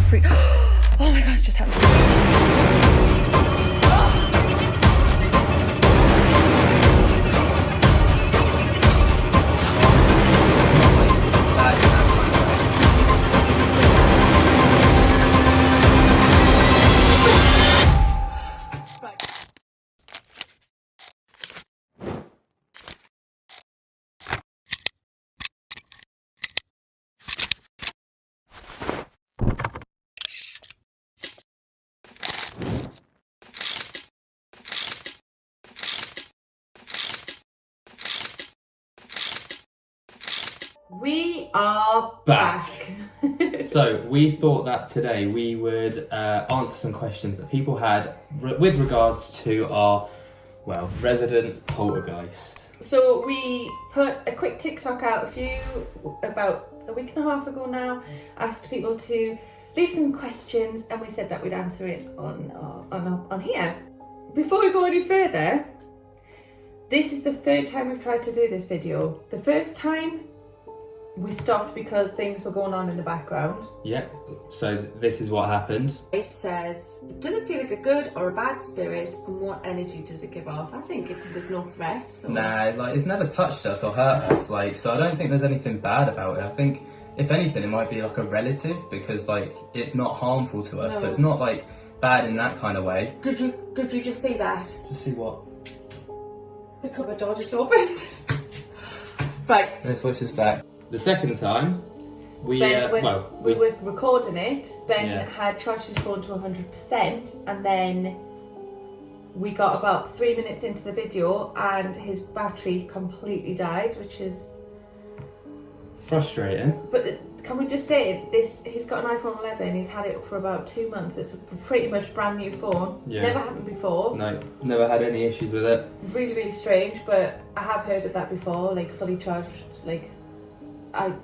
freak. Oh my god, it's just happened. We are back. So we thought that today we would answer some questions that people had with regards to our, well, resident poltergeist. So we put a quick TikTok out about a week and a half ago now, asked people to leave some questions, and we said that we'd answer it on here. Before we go any further, this is the third time we've tried to do this video. The first time we stopped because things were going on in the background. Yeah, so this is what happened. It says, does it feel like a good or a bad spirit, and what energy does it give off? I think there's no threat. So. Nah, like it's never touched us or hurt us, like, so I don't think there's anything bad about it. I think if anything it might be like a relative, because like it's not harmful to us, so it's not like bad in that kind of way. Did you just see that? Just see what? The cupboard door just opened. Right. Let's switch this back. The second time, we were recording it, Ben had charged his phone to 100%, and then we got about 3 minutes into the video and his battery completely died, which is frustrating. But can we just say this? He's got an iPhone 11. He's had it for about 2 months. It's a pretty much brand new phone. Yeah. Never happened before. No, never had any issues with it. Really, really strange. But I have heard of that before, like fully charged, like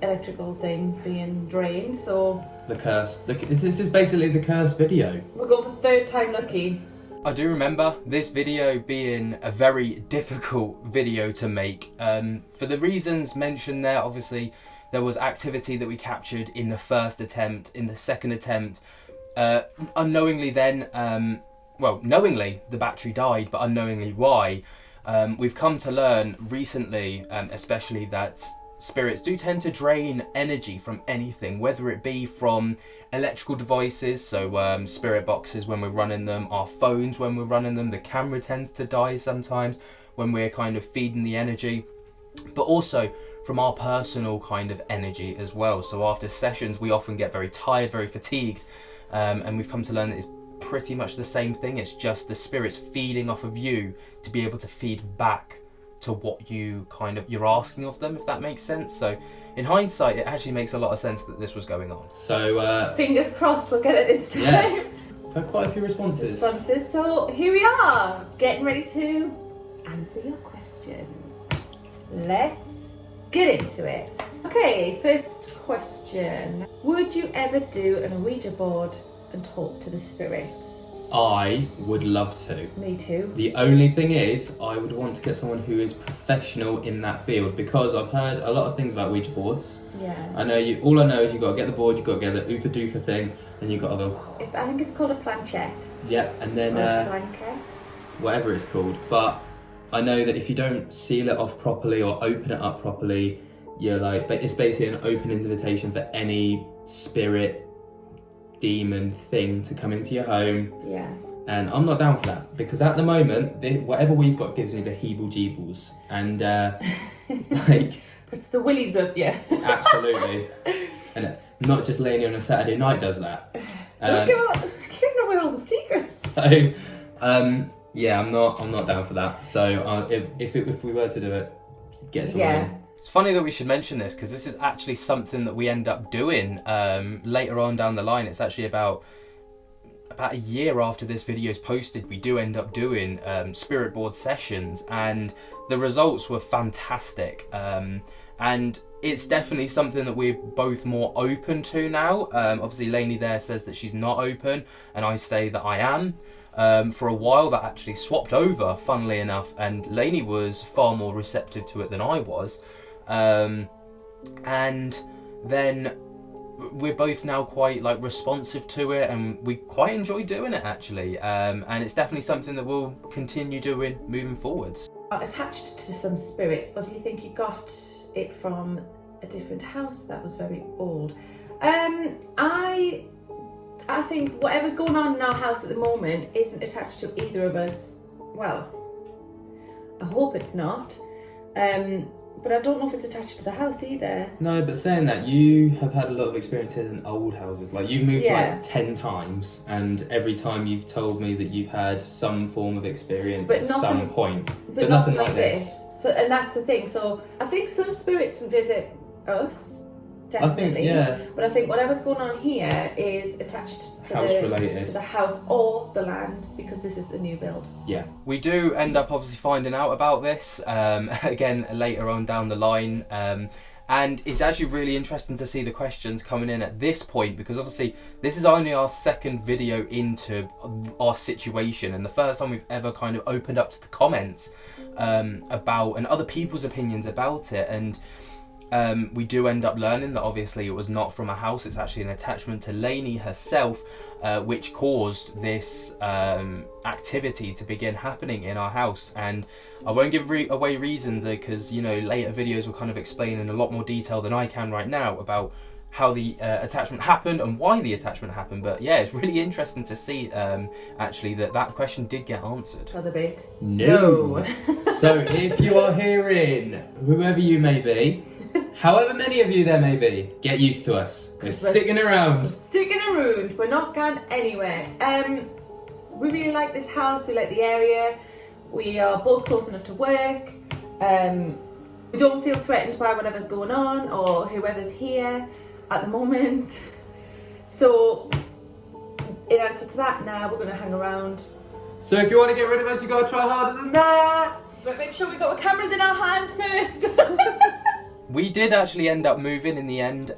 electrical things being drained. So the curse. This is basically the cursed video. We're going for third time lucky. I do remember this video being a very difficult video to make. For the reasons mentioned there, obviously there was activity that we captured in the first attempt, in the second attempt. Unknowingly then, knowingly the battery died, but unknowingly why. We've come to learn recently, especially that spirits do tend to drain energy from anything, whether it be from electrical devices, so spirit boxes when we're running them, our phones when we're running them, the camera tends to die sometimes when we're kind of feeding the energy, but also from our personal kind of energy as well. So after sessions we often get very tired, very fatigued, and we've come to learn that it's pretty much the same thing. It's just the spirits feeding off of you to be able to feed back to what you're asking of them, if that makes sense. So in hindsight it actually makes a lot of sense that this was going on. So fingers crossed we'll get it this time. Yeah. We've had quite a few responses. So here we are, getting ready to answer your questions. Let's get into it. Okay, first question. Would you ever do an Ouija board and talk to the spirits? I would love to. Me too. The only thing is, I would want to get someone who is professional in that field, because I've heard a lot of things about Ouija boards. Yeah. All I know is you've got to get the board, you've got to get the oofa doofa thing, and you've got to go. I think it's called a planchette. Yeah, and then blanket. Whatever it's called. But I know that if you don't seal it off properly or open it up properly, but it's basically an open invitation for any spirit, demon thing to come into your home. Yeah. And I'm not down for that, because at the moment whatever we've got gives me the heeble-jeebles, and puts the willies up. Yeah. Absolutely. And not just laying on a Saturday night does that. Don't give away all the secrets. So I'm not down for that. So if we were to do it, get someone in. It's funny that we should mention this, because this is actually something that we end up doing later on down the line. It's actually about a year after this video is posted, we do end up doing spirit board sessions, and the results were fantastic. And it's definitely something that we're both more open to now. Obviously Lainey there says that she's not open, and I say that I am. For a while that actually swapped over, funnily enough, and Lainey was far more receptive to it than I was. And then we're both now quite like responsive to it, and we quite enjoy doing it actually. And it's definitely something that we'll continue doing moving forwards. Attached to some spirits, or do you think you got it from a different house that was very old? I think whatever's going on in our house at the moment isn't attached to either of us. Well, I hope it's not. But I don't know if it's attached to the house either. No, but saying that, you have had a lot of experiences in old houses. Like, you've moved like 10 times, and every time you've told me that you've had some form of experience at some point. But nothing like this. So, and that's the thing. So I think some spirits visit us, definitely. But I think whatever's going on here is attached to the house or the land, because this is a new build. Yeah. We do end up obviously finding out about this again later on down the line. And it's actually really interesting to see the questions coming in at this point, because obviously this is only our second video into our situation, and the first time we've ever kind of opened up to the comments about and other people's opinions about it. And we do end up learning that obviously it was not from a house, it's actually an attachment to Lainey herself, which caused this activity to begin happening in our house. And I won't give away reasons, because you know, later videos will kind of explain in a lot more detail than I can right now about how the attachment happened and why the attachment happened. But yeah, it's really interesting to see actually that question did get answered. Was a bit. No. So if you are hearing, whoever you may be, however many of you there may be, get used to us. We're sticking around. We're not going anywhere. We really like this house. We like the area. We are both close enough to work. We don't feel threatened by whatever's going on or whoever's here at the moment. So in answer to that, now we're going to hang around. So if you want to get rid of us, you got to try harder than that. But make sure we got the cameras in our hands first. We did actually end up moving in the end.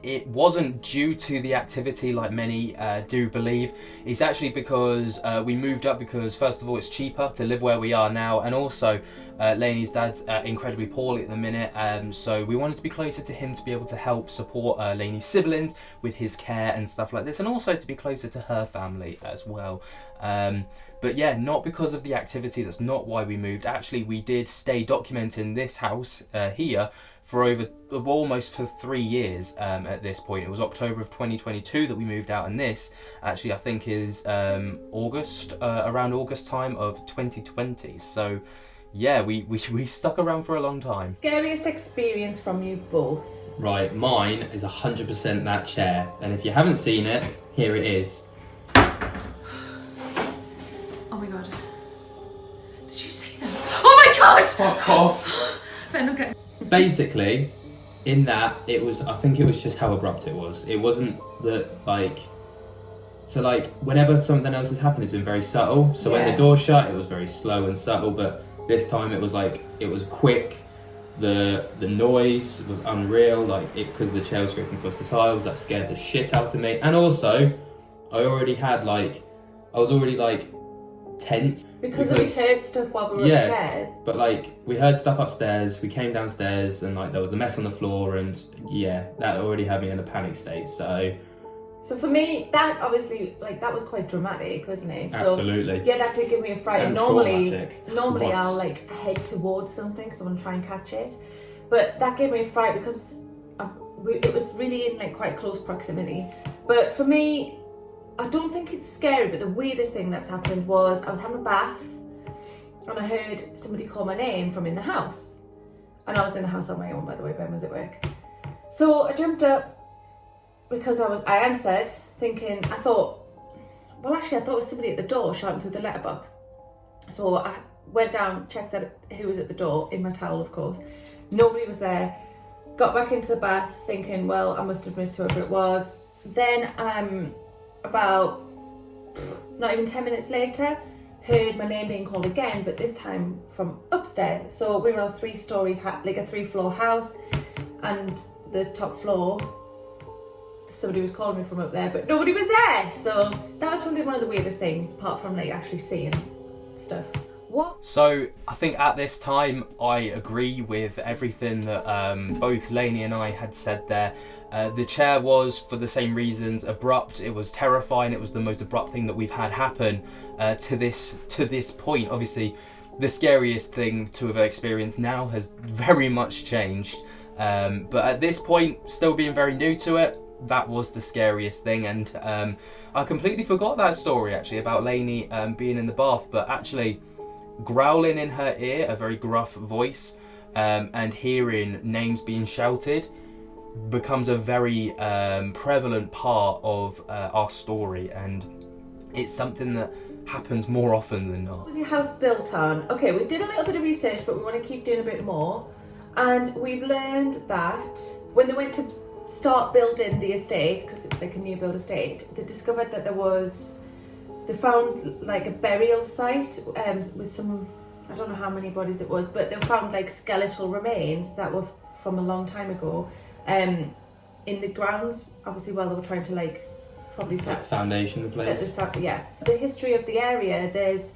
It wasn't due to the activity like many do believe. It's actually because we moved up because, first of all, it's cheaper to live where we are now, and also Lainey's dad's incredibly poorly at the minute, so we wanted to be closer to him to be able to help support Lainey's siblings with his care and stuff like this, and also to be closer to her family as well. But yeah, not because of the activity, that's not why we moved. Actually, we did stay documenting this house here for almost for 3 years at this point. It was October of 2022 that we moved out, and this actually I think is August, around August time of 2020. So yeah, we stuck around for a long time. Scariest experience from you both? Right, mine is 100% that chair, and if you haven't seen it, here it is. Oh my god. Did you see that? Oh my god! Fuck off! Ben, okay. Basically, in that, I think it was just how abrupt it was. It wasn't that, like... So, like, whenever something else has happened, it's been very subtle. So when the door shut, it was very slow and subtle, but this time it was, like, it was quick. The noise was unreal, like, because the chair was scraping across the tiles, that scared the shit out of me. And also, I was already, tense. Because we heard stuff while we were upstairs. But like, we heard stuff upstairs, we came downstairs, and like there was a mess on the floor, and yeah, that already had me in a panic state. So for me, that obviously, like, that was quite dramatic, wasn't it? Absolutely. So, yeah, that did give me a fright. And normally I'll like head towards something because I want to try and catch it, but that gave me a fright because it was really in like quite close proximity. But for me, I don't think it's scary, but the weirdest thing that's happened was I was having a bath and I heard somebody call my name from in the house. And I was in the house on my own, by the way. Ben was at work. So I jumped up because I answered thinking, I thought it was somebody at the door shouting through the letterbox. So I went down, checked who was at the door, in my towel of course. Nobody was there. Got back into the bath thinking, well, I must have missed whoever it was. Then about not even 10 minutes later, heard my name being called again, but this time from upstairs. So we were on a 3-story, like a 3-floor house, and the top floor, somebody was calling me from up there, but nobody was there. So that was probably one of the weirdest things, apart from like actually seeing stuff. What? So I think at this time I agree with everything that both Lainey and I had said there. The chair was, for the same reasons, abrupt. It was terrifying. It was the most abrupt thing that we've had happen to this point. Obviously, the scariest thing to have experienced now has very much changed. But at this point, still being very new to it, that was the scariest thing. And I completely forgot that story actually about Lainey being in the bath, but actually growling in her ear, a very gruff voice, and hearing names being shouted becomes a very prevalent part of our story, and it's something that happens more often than not. What was your house built on? Okay, we did a little bit of research, but we want to keep doing a bit more, and we've learned that when they went to start building the estate, because it's like a new build estate, they discovered that they found like a burial site with some, I don't know how many bodies it was, but they found like skeletal remains that were from a long time ago in the grounds, obviously while they were trying to like probably set foundation of the place. The history of the area, there's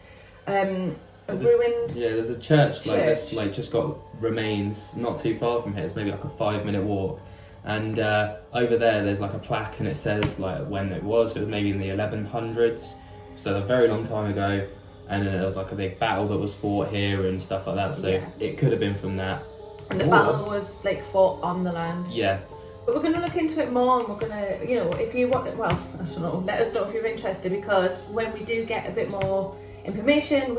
ruined. There's a church like this, like just got remains not too far from here. It's maybe like a 5-minute walk. And over there's like a plaque, and it says like when it was maybe in the 1100s, so a very long time ago. And then there was like a big battle that was fought here and stuff like that, so it could have been from that. And the battle was like fought on the land. Yeah. But we're going to look into it more, and we're going to, you know, if you want, well, I don't know, let us know if you're interested, because when we do get a bit more information,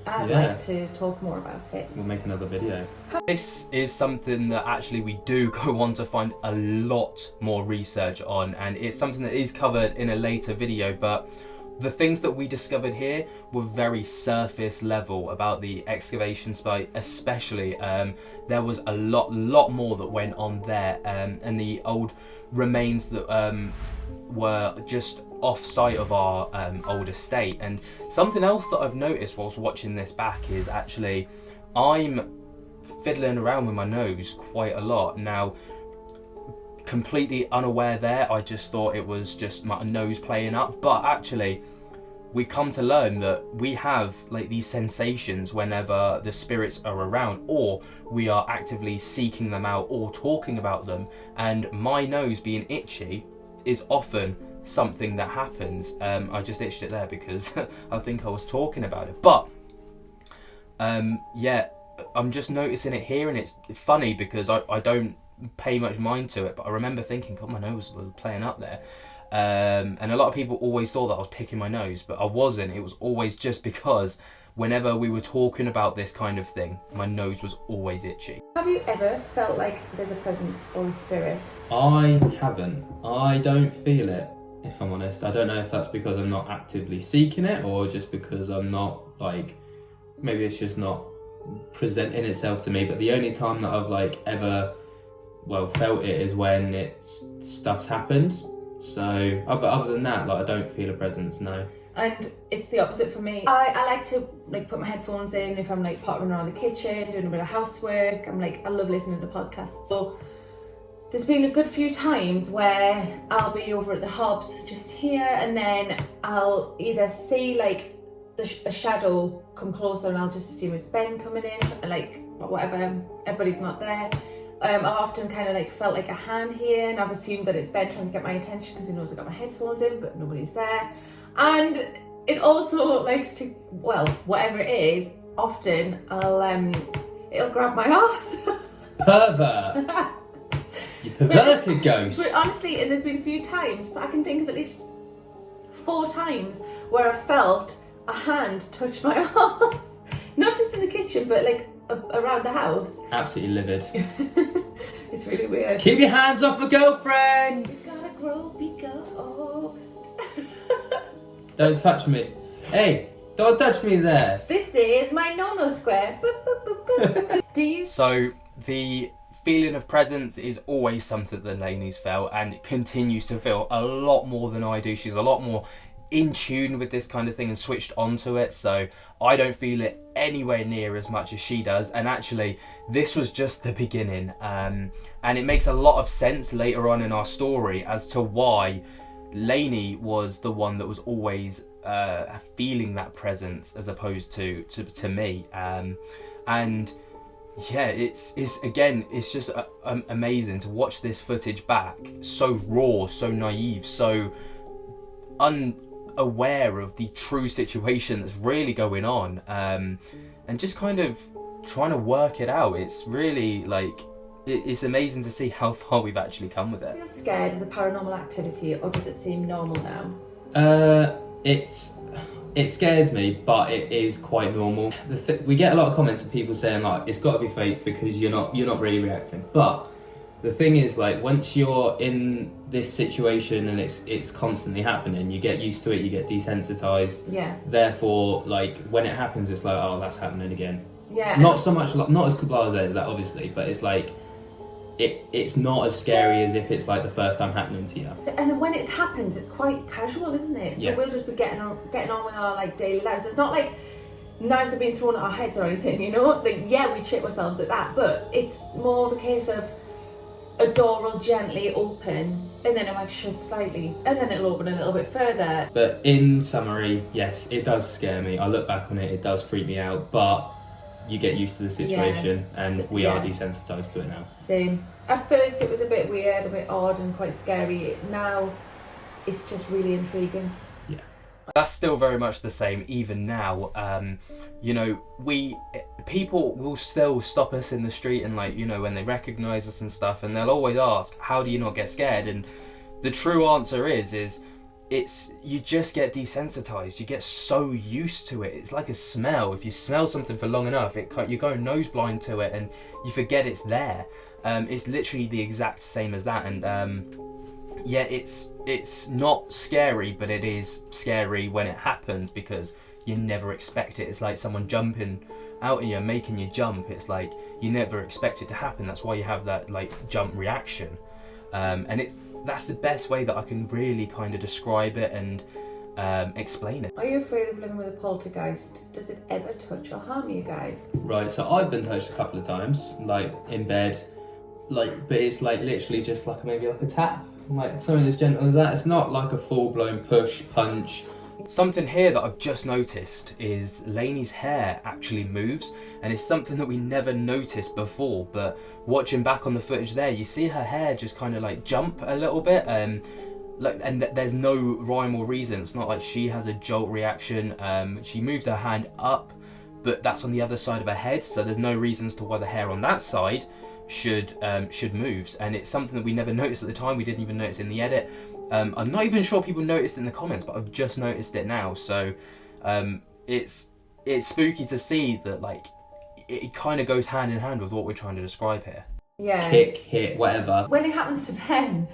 I'd like to talk more about it. We'll make another video. This is something that actually we do go on to find a lot more research on, and it's something that is covered in a later video, but the things that we discovered here were very surface level about the excavation site, especially. There was a lot more that went on there, and the old remains that were just off site of our old estate. And something else that I've noticed whilst watching this back is actually I'm fiddling around with my nose quite a lot now. Completely unaware there, I just thought it was just my nose playing up, but actually we've come to learn that we have like these sensations whenever the spirits are around, or we are actively seeking them out or talking about them, and my nose being itchy is often something that happens. I just itched it there because I think I was talking about it, but I'm just noticing it here, and it's funny because I don't pay much mind to it, but I remember thinking, God, my nose was playing up there, and a lot of people always thought that I was picking my nose, but I wasn't. It was always just because whenever we were talking about this kind of thing, my nose was always itchy. Have you ever felt like there's a presence or a spirit? I haven't. I don't feel it, if I'm honest. I don't know if that's because I'm not actively seeking it, or just because I'm not, like, maybe it's just not presenting itself to me. But the only time that I've like ever felt it is when stuff's happened. So but other than that, like, I don't feel a presence, no. And it's the opposite for me. I like to like put my headphones in if I'm like pottering around the kitchen, doing a bit of housework. I love listening to podcasts. So there's been a good few times where I'll be over at the hobs just here, and then I'll either see like a shadow come closer, and I'll just assume it's Ben coming in, like, or whatever, everybody's not there. I've often kind of like felt like a hand here, and I've assumed that it's Ben trying to get my attention because he knows I got my headphones in, but nobody's there. And it also likes to, whatever it is, often it'll grab my arse. Pervert! You perverted ghost! But honestly, and there's been a few times, but I can think of at least 4 times where I felt a hand touch my arse. Not just in the kitchen, but like around the house. Absolutely livid. It's really weird. Keep your hands off my girlfriend! You gotta grow bigger first. Don't touch me. Hey, don't touch me there. This is my no-no square. Do you? So the feeling of presence is always something that Lainey's felt, and continues to feel a lot more than I do. She's a lot more in tune with this kind of thing and switched onto it, so I don't feel it anywhere near as much as she does. And actually this was just the beginning, and it makes a lot of sense later on in our story as to why Lainey was the one that was always feeling that presence as opposed to me. And yeah, it's just amazing to watch this footage back, so raw, so naive, so unaware of the true situation that's really going on, and just kind of trying to work it out. It's really like, it's amazing to see how far we've actually come with it. Are you scared of the Paranormal Activity, or does it seem normal now? It scares me, but it is quite normal. We get a lot of comments from people saying like it's got to be fake because you're not really reacting. But the thing is, like, once you're in this situation and it's constantly happening, you get used to it, you get desensitized. Yeah. Therefore, like, when it happens, it's like, oh, that's happening again. Yeah. Not so much, not as blasé as that, obviously, but it's like it's not as scary as if it's like the first time happening to you. And when it happens, it's quite casual, isn't it? So Yeah. we'll just be getting on with our like daily lives. It's not like knives are being thrown at our heads or anything, you know? Like, yeah, we trip ourselves at that, but it's more of a case of a door will gently open and then it might shut slightly and then it'll open a little bit further. But in summary, yes, it does scare me. I look back on it, it does freak me out, but you get used to the situation, and we are desensitized to it now. Same. At first it was a bit weird, a bit odd and quite scary. Now it's just really intriguing. Yeah. That's still very much the same even now. You know, people will still stop us in the street and, like, you know, when they recognise us and stuff, and they'll always ask, how do you not get scared? And the true answer is you just get desensitized. You get so used to it. It's like a smell. If you smell something for long enough, you go nose blind to it and you forget it's there. It's literally the exact same as that. And yeah, it's not scary, but it is scary when it happens because you never expect it. It's like someone jumping out and you're making you jump. It's like you never expect it to happen. That's why you have that like jump reaction. And that's the best way that I can really kind of describe it and explain it. Are you afraid of living with a poltergeist? Does it ever touch or harm you guys? Right, so I've been touched a couple of times, like in bed, like, but it's like literally just like maybe like a tap, like something as gentle as that. It's not like a full-blown push, punch. Something here that I've just noticed is Lainey's hair actually moves, and it's something that we never noticed before, but watching back on the footage there, you see her hair just kind of like jump a little bit, and there's no rhyme or reason. It's not like she has a jolt reaction. She moves her hand up, but that's on the other side of her head, so there's no reasons to why the hair on that side should move, and it's something that we never noticed at the time. We didn't even notice in the edit. I'm not even sure people noticed in the comments, but I've just noticed it now. So it's spooky to see that, like, it kind of goes hand in hand with what we're trying to describe here. Yeah. Kick, hit, whatever. When it happens to Ben,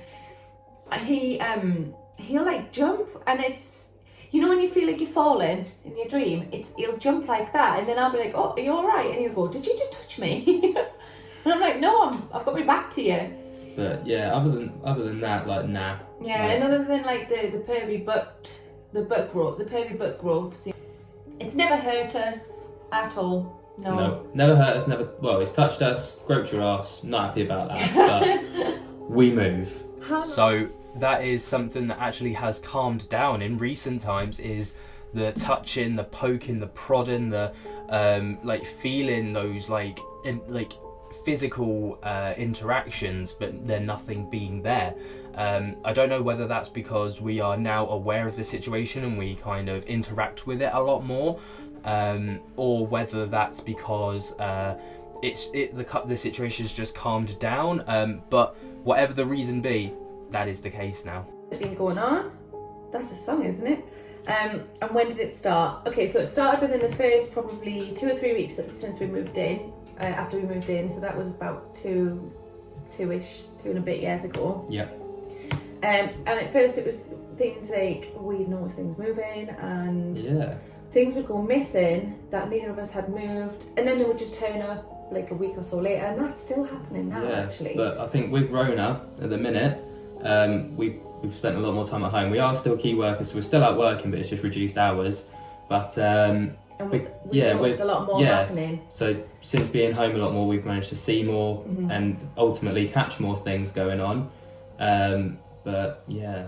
he'll like jump, and it's, you know, when you feel like you're falling in your dream, he'll jump like that, and then I'll be like, oh, are you all right? And he'll go, did you just touch me? And I'm like, no, I've got my back to you. But yeah, other than that, like, nah. Yeah, like, and other than like the pervy butt growth, it's never hurt us at all. No, never hurt us. Never. Well, it's touched us, groped your ass. Not happy about that, but we move. So that is something that actually has calmed down in recent times. Is the touching, the poking, the prodding, the like feeling those like physical interactions, but there nothing being there. I don't know whether that's because we are now aware of the situation and we kind of interact with it a lot more, or whether that's because the situation's just calmed down. But whatever the reason be, that is the case now. It's been going on. That's a song, isn't it? And when did it start? Okay, so it started within the first probably 2 or 3 weeks since we moved in. After we moved in, so that was about two and a bit years ago. Yeah. And at first it was things like we'd notice things moving, and things would go missing that neither of us had moved, and then they would just turn up like a week or so later, and that's still happening now, actually. But I think with Rona at the minute, we've spent a lot more time at home. We are still key workers, so we're still out working, but it's just reduced hours. But and we've noticed a lot more happening. So since being home a lot more, we've managed to see more and ultimately catch more things going on. But yeah.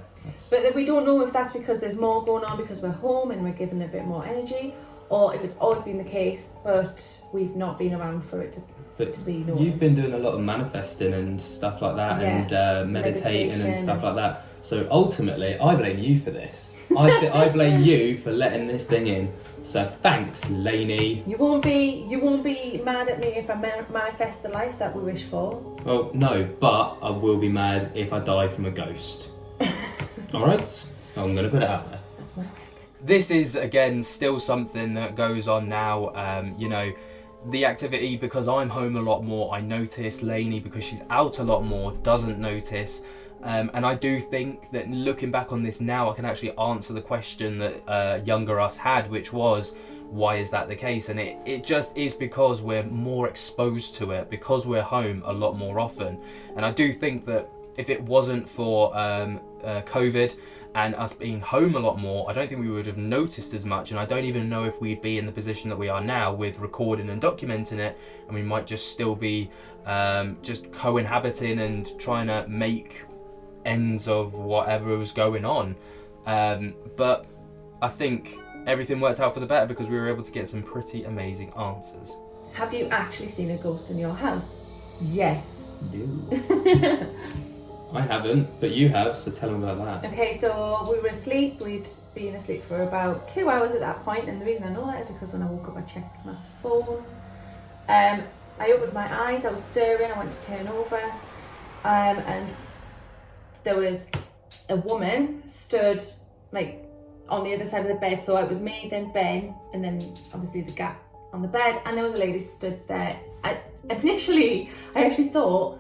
But then we don't know if that's because there's more going on because we're home and we're given a bit more energy, or if it's always been the case, but we've not been around for it to be noticed. You've been doing a lot of manifesting and stuff like that, and meditating and stuff like that. So ultimately, I blame you for this. I blame you for letting this thing in. So thanks, Lainey. You won't be mad at me if I manifest the life that we wish for. Well, no, but I will be mad if I die from a ghost. All right, I'm gonna put it out there. That's my way. This is again still something that goes on now. You know, the activity, because I'm home a lot more, I notice. Lainey, because she's out a lot more, doesn't notice. And I do think that looking back on this now, I can actually answer the question that younger us had, which was, why is that the case? And it just is because we're more exposed to it, because we're home a lot more often. And I do think that if it wasn't for COVID and us being home a lot more, I don't think we would have noticed as much, and I don't even know if we'd be in the position that we are now with recording and documenting it, and we might just still be just co-inhabiting and trying to make ends of whatever was going on. But I think everything worked out for the better because we were able to get some pretty amazing answers. Have you actually seen a ghost in your house? Yes. No. I haven't, but you have, so tell them about that. Okay, so we were asleep. We'd been asleep for about 2 hours at that point, and the reason I know that is because when I woke up I checked my phone. I opened my eyes, I was stirring, I went to turn over, and there was a woman stood like on the other side of the bed. So it was me, then Ben, and then obviously the gap on the bed, and there was a lady stood there. Initially I actually thought,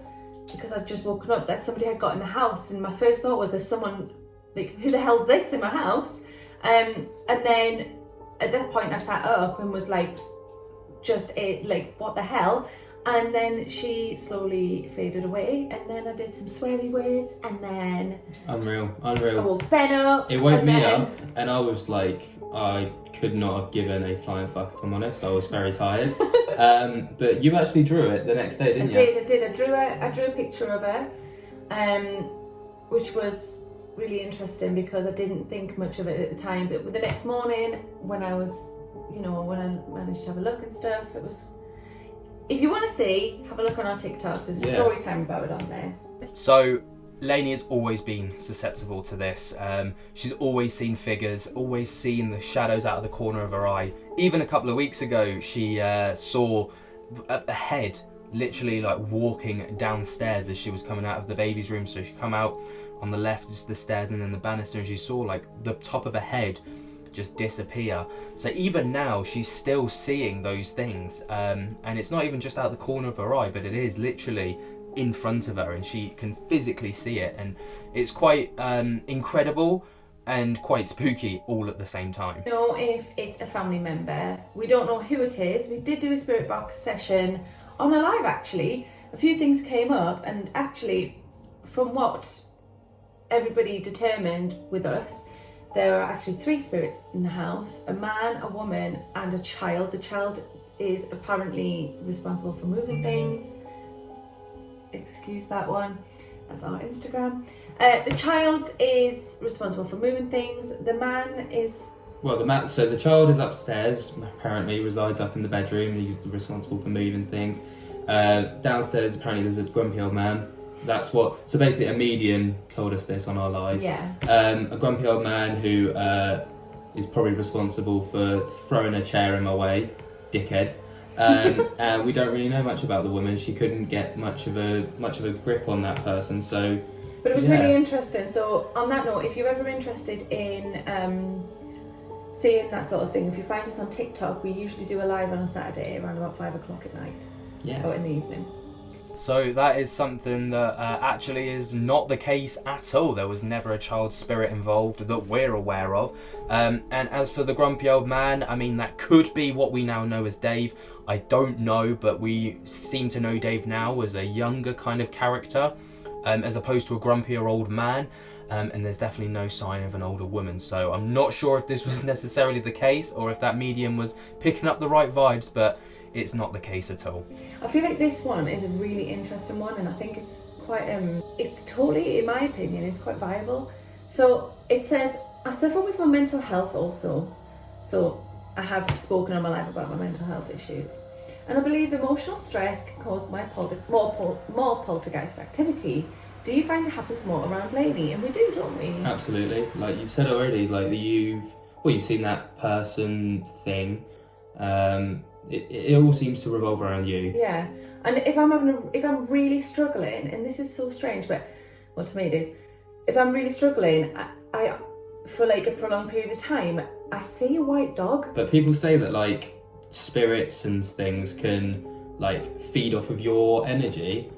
because I'd just woken up, that somebody had got in the house, and my first thought was there's someone, like, who the hell's this in my house? And then at that point I sat up and was like, like, what the hell? And then she slowly faded away, and then I did some sweary words, and then Unreal. I woke Ben up. It woke me up, and I was like, I could not have given a flying fuck, if I'm honest. I was very tired. But you actually drew it the next day, didn't you? I did. I drew a picture of her, which was really interesting because I didn't think much of it at the time. But the next morning, when I managed to have a look and stuff, it was. If you want to see, have a look on our TikTok. There's a story time about it on there. So Lainey has always been susceptible to this. She's always seen figures, always seen the shadows out of the corner of her eye. Even a couple of weeks ago, she saw a head literally like walking downstairs as she was coming out of the baby's room. So she come out on the left, just the stairs and then the banister, and she saw like the top of a head just disappear. So even now she's still seeing those things, and it's not even just out the corner of her eye, but it is literally in front of her, and she can physically see it, and it's quite incredible and quite spooky all at the same time. We don't know if it's a family member. We don't know who it is. We did do a spirit box session on a live actually. A few things came up, and actually from what everybody determined with us, there are actually 3 spirits in the house: a man, a woman, and a child. The child is apparently responsible for moving things. Excuse that one. That's our Instagram. The child is responsible for moving things. The man is... Well, so the child is upstairs, apparently resides up in the bedroom. He's responsible for moving things. Downstairs, apparently there's a grumpy old man. That's what. So basically, a medium told us this on our live. Yeah. A grumpy old man who is probably responsible for throwing a chair in my way, dickhead. We don't really know much about the woman. She couldn't get much of a grip on that person. So. But it was really interesting. So on that note, if you're ever interested in seeing that sort of thing, if you find us on TikTok, we usually do a live on a Saturday around about 5 o'clock at night. Yeah. Or in the evening. So that is something that actually is not the case at all. There was never a child spirit involved that we're aware of. And as for the grumpy old man, I mean, that could be what we now know as Dave. I don't know, but we seem to know Dave now as a younger kind of character, as opposed to a grumpier old man. And there's definitely no sign of an older woman. So I'm not sure if this was necessarily the case or if that medium was picking up the right vibes, but it's not the case at all. I feel like this one is a really interesting one, and I think it's quite it's totally, in my opinion, it's quite viable. So it says, I suffer with my mental health also. So I have spoken in my life about my mental health issues. And I believe emotional stress can cause more poltergeist activity. Do you find it happens more around Lainey? And we do, don't we? Absolutely. Like you've said already, like you've seen that person thing. It all seems to revolve around you. Yeah. And if I'm really struggling, and this is so strange, but well, to me it is. If I'm really struggling, I for like a prolonged period of time, I see a white dog. But people say that like spirits and things can like feed off of your energy.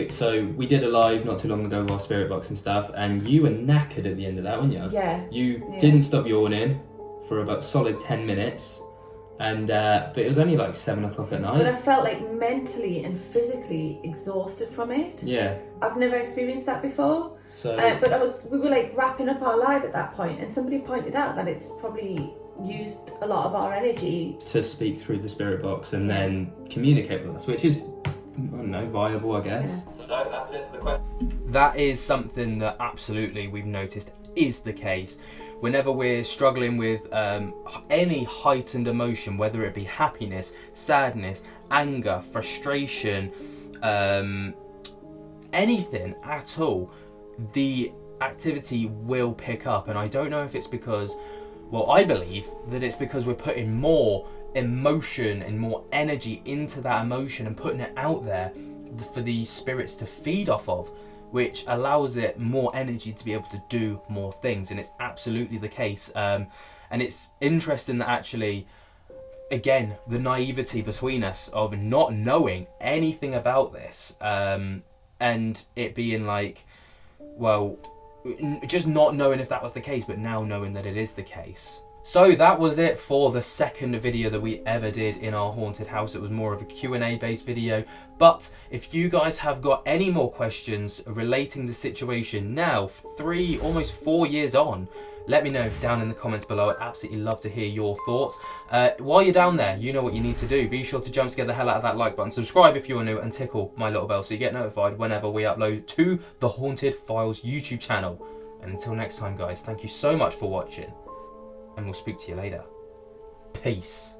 So we did a live not too long ago with our spirit box and stuff, and you were knackered at the end of that, weren't you? Yeah. You didn't stop yawning for about solid 10 minutes, and but it was only like 7 o'clock at night. But I felt like mentally and physically exhausted from it. Yeah. I've never experienced that before. So. But we were like wrapping up our live at that point, and somebody pointed out that it's probably used a lot of our energy to speak through the spirit box and then communicate with us, which is, I don't know, viable, I guess. Yeah. So that's it for the question. That is something that absolutely we've noticed is the case. Whenever we're struggling with any heightened emotion, whether it be happiness, sadness, anger, frustration, anything at all, the activity will pick up. And I don't know if it's because, well, I believe that it's because we're putting more emotion and more energy into that emotion and putting it out there for the spirits to feed off of, which allows it more energy to be able to do more things. And it's absolutely the case. And it's interesting that actually, again, the naivety between us of not knowing anything about this, and it being like, well, just not knowing if that was the case, but now knowing that it is the case. So that was it for the second video that we ever did in our haunted house. It was more of a Q&A based video. But if you guys have got any more questions relating the situation now, almost 4 years on, let me know down in the comments below. I'd absolutely love to hear your thoughts. While you're down there, you know what you need to do. Be sure to jump scare the hell out of that like button. Subscribe if you are new, and tickle my little bell so you get notified whenever we upload to the Haunted Files YouTube channel. And until next time, guys, thank you so much for watching, and we'll speak to you later. Peace.